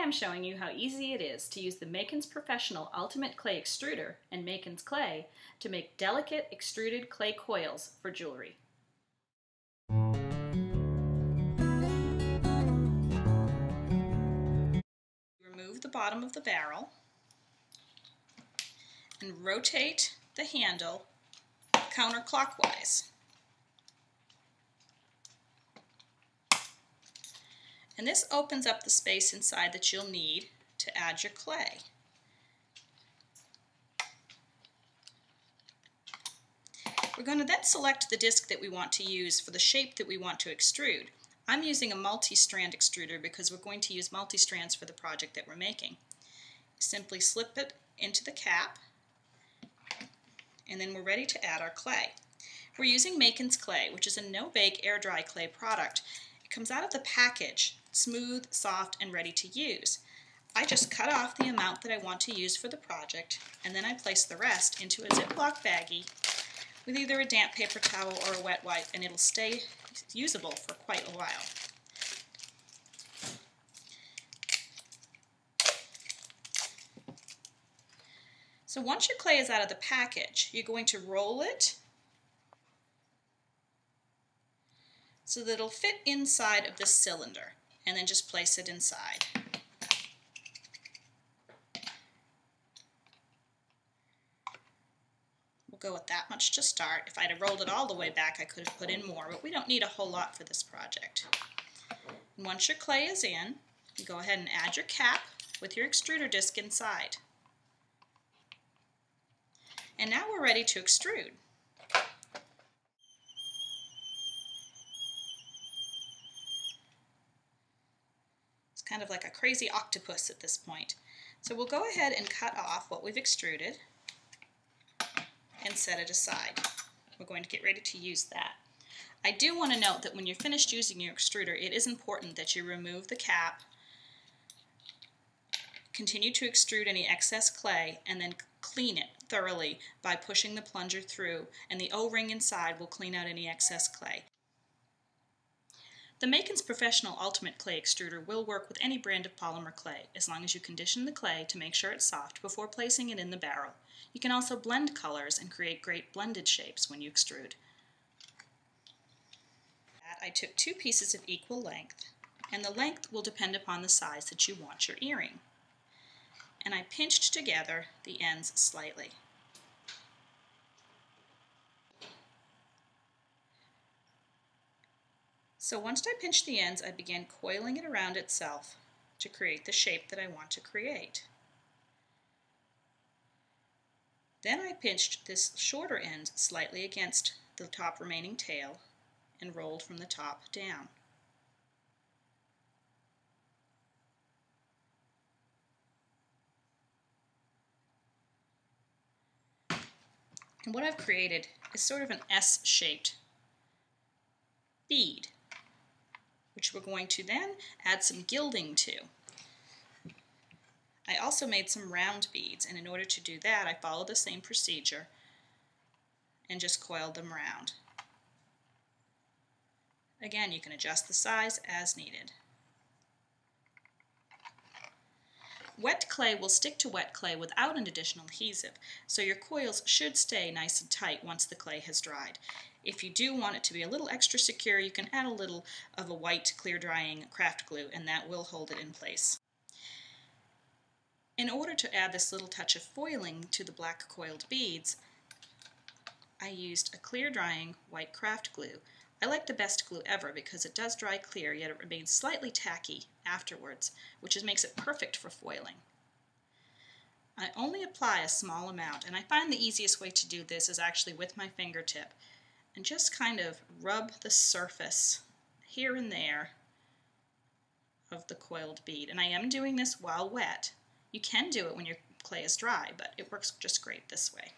I'm showing you how easy it is to use the Makin's Professional Ultimate Clay Extruder and Makin's Clay to make delicate extruded clay coils for jewelry. Remove the bottom of the barrel and rotate the handle counterclockwise. And this opens up the space inside that you'll need to add your clay. We're going to then select the disc that we want to use for the shape that we want to extrude. I'm using a multi-strand extruder because we're going to use multi-strands for the project that we're making. Simply slip it into the cap, and then we're ready to add our clay. We're using Makin's Clay, which is a no-bake air-dry clay product. It comes out of the package smooth, soft, and ready to use. I just cut off the amount that I want to use for the project, and then I place the rest into a Ziploc baggie with either a damp paper towel or a wet wipe, and it'll stay usable for quite a while. So once your clay is out of the package, you're going to roll it so that it'll fit inside of this cylinder, and then just place it inside. We'll go with that much to start. If I'd have rolled it all the way back, I could have put in more, but we don't need a whole lot for this project. And once your clay is in, you go ahead and add your cap with your extruder disc inside. And now we're ready to extrude. It's kind of like a crazy octopus at this point. So we'll go ahead and cut off what we've extruded and set it aside. We're going to get ready to use that. I do want to note that when you're finished using your extruder, it is important that you remove the cap, continue to extrude any excess clay, and then clean it thoroughly by pushing the plunger through, and the O-ring inside will clean out any excess clay. The Makin's Professional Ultimate Clay Extruder will work with any brand of polymer clay, as long as you condition the clay to make sure it's soft before placing it in the barrel. You can also blend colors and create great blended shapes when you extrude. I took 2 pieces of equal length, and the length will depend upon the size that you want your earring. And I pinched together the ends slightly. So once I pinched the ends, I began coiling it around itself to create the shape that I want to create. Then I pinched this shorter end slightly against the top remaining tail and rolled from the top down. And what I've created is sort of an S-shaped bead, which we're going to then add some gilding to. I also made some round beads, and in order to do that, I followed the same procedure and just coiled them round. Again, you can adjust the size as needed. Wet clay will stick to wet clay without an additional adhesive, so your coils should stay nice and tight once the clay has dried. If you do want it to be a little extra secure, you can add a little of a white clear drying craft glue, and that will hold it in place. In order to add this little touch of foiling to the black coiled beads, I used a clear drying white craft glue. I like the best glue ever because it does dry clear, yet it remains slightly tacky afterwards, which makes it perfect for foiling. I only apply a small amount, and I find the easiest way to do this is actually with my fingertip, and just kind of rub the surface here and there of the coiled bead. And I am doing this while wet. You can do it when your clay is dry, but it works just great this way.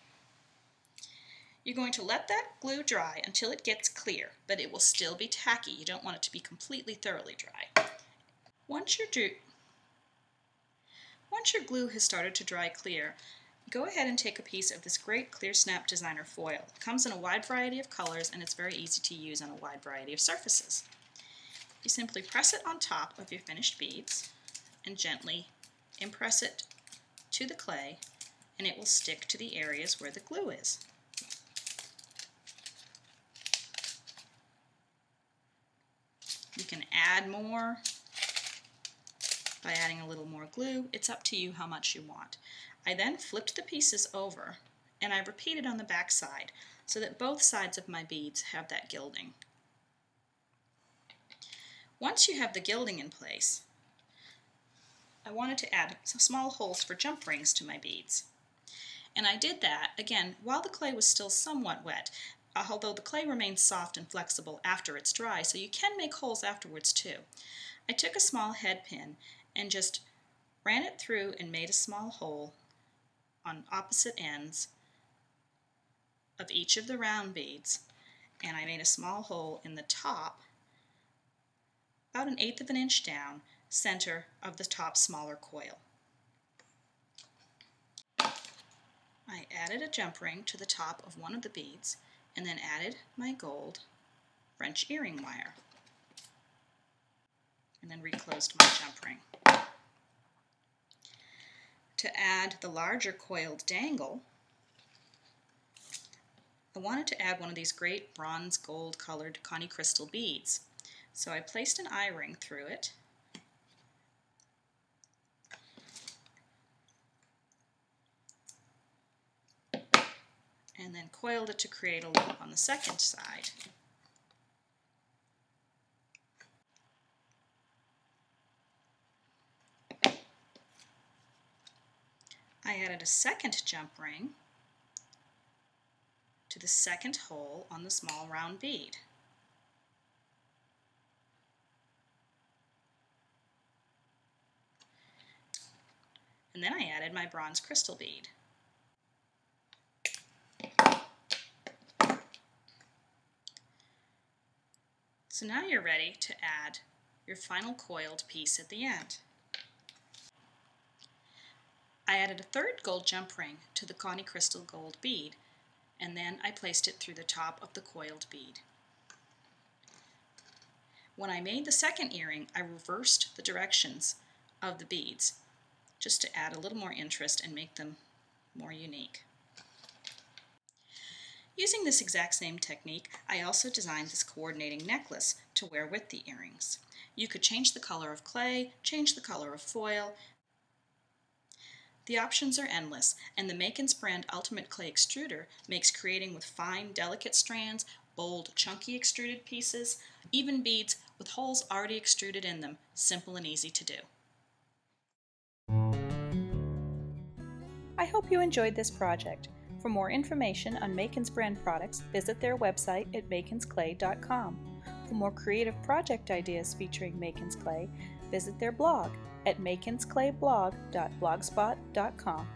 You're going to let that glue dry until it gets clear, but it will still be tacky. You don't want it to be completely thoroughly dry. Once your glue has started to dry clear, go ahead and take a piece of this great ClearSnap designer foil. It comes in a wide variety of colors, and it's very easy to use on a wide variety of surfaces. You simply press it on top of your finished beads, and gently impress it to the clay, and it will stick to the areas where the glue is. You can add more by adding a little more glue. It's up to you how much you want. I then flipped the pieces over and I repeated on the back side so that both sides of my beads have that gilding. Once you have the gilding in place, I wanted to add some small holes for jump rings to my beads. And I did that, again, while the clay was still somewhat wet, although the clay remains soft and flexible after it's dry, so you can make holes afterwards too. I took a small head pin and just ran it through and made a small hole on opposite ends of each of the round beads, and I made a small hole in the top, about 1/8 of an inch down, center of the top smaller coil. I added a jump ring to the top of one of the beads and then added my gold French earring wire and then reclosed my jump ring. To add the larger coiled dangle, I wanted to add one of these great bronze gold colored Connie crystal beads. So I placed an eye ring through it and then coiled it to create a loop on the second side. I added a second jump ring to the second hole on the small round bead. And then I added my bronze crystal bead. So now you're ready to add your final coiled piece at the end. I added a third gold jump ring to the Connie crystal gold bead, and then I placed it through the top of the coiled bead. When I made the second earring, I reversed the directions of the beads just to add a little more interest and make them more unique. Using this exact same technique, I also designed this coordinating necklace to wear with the earrings. You could change the color of clay, change the color of foil. The options are endless, and the Makin's brand Ultimate Clay Extruder makes creating with fine, delicate strands, bold, chunky extruded pieces, even beads with holes already extruded in them, simple and easy to do. I hope you enjoyed this project. For more information on Makin's brand products, visit their website at makinsclay.com. For more creative project ideas featuring Makin's Clay, visit their blog at makinsclayblog.blogspot.com.